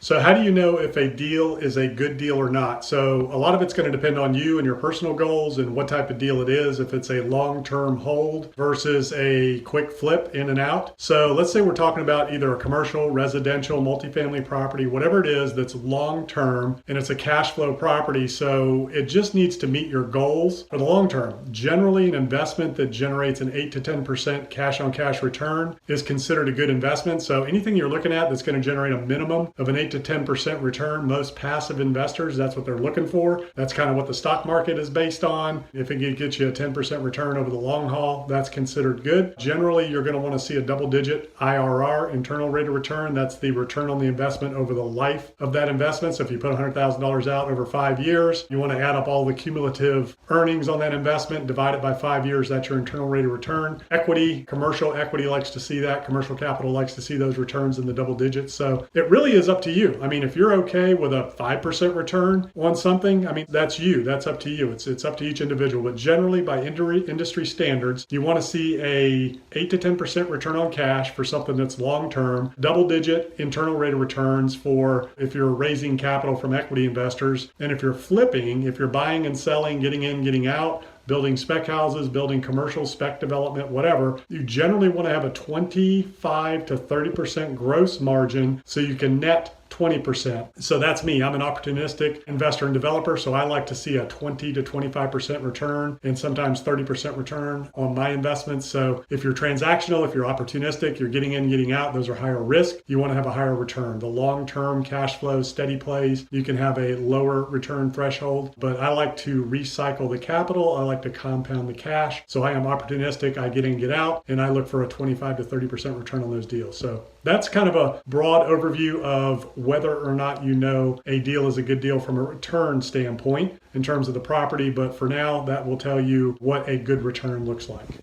So how do you know if a deal is a good deal or not? So a lot of it's going to depend on you and your personal goals and what type of deal it is. If it's a long-term hold versus a quick flip in and out. So let's say we're talking about either a commercial, residential, multifamily property, whatever it is that's long-term and it's a cash flow property. So it just needs to meet your goals for the long term. Generally, an investment that generates an 8 to 10% cash on cash return is considered a good investment. So anything you're looking at that's going to generate a minimum of an 8 to 10% return, most passive investors, that's what they're looking for. That's kind of what the stock market is based on. If it gets you a 10% return over the long haul, that's considered good. Generally, you're going to want to see a double-digit IRR, internal rate of return. That's the return on the investment over the life of that investment. So if you put $100,000 out over 5 years, you want to add up all the cumulative earnings on that investment, divide it by 5 years, that's your internal rate of return. Equity, commercial equity likes to see that. Commercial capital likes to see those returns in the double digits. So it really is up to you. I mean, if you're okay with a 5% return on something, I mean, that's you. That's up to you. It's up to each individual. But generally, by industry standards, you want to see a 8 to 10% return on cash for something that's long-term, double-digit internal rate of returns for if you're raising capital from equity investors. And if you're flipping, if you're buying and selling, getting in, getting out, building spec houses, building commercial spec development, whatever, you generally want to have a 25 to 30% gross margin so you can net 20%. So that's me. I'm an opportunistic investor and developer. So I like to see a 20 to 25% return and sometimes 30% return on my investments. So if you're transactional, if you're opportunistic, you're getting in, getting out, those are higher risk. You want to have a higher return. The long-term cash flow, steady plays, you can have a lower return threshold, but I like to recycle the capital. I like to compound the cash. So I am opportunistic. I get in, get out, and I look for a 25 to 30% return on those deals. So that's kind of a broad overview of whether or not you know a deal is a good deal from a return standpoint in terms of the property. But for now, that will tell you what a good return looks like.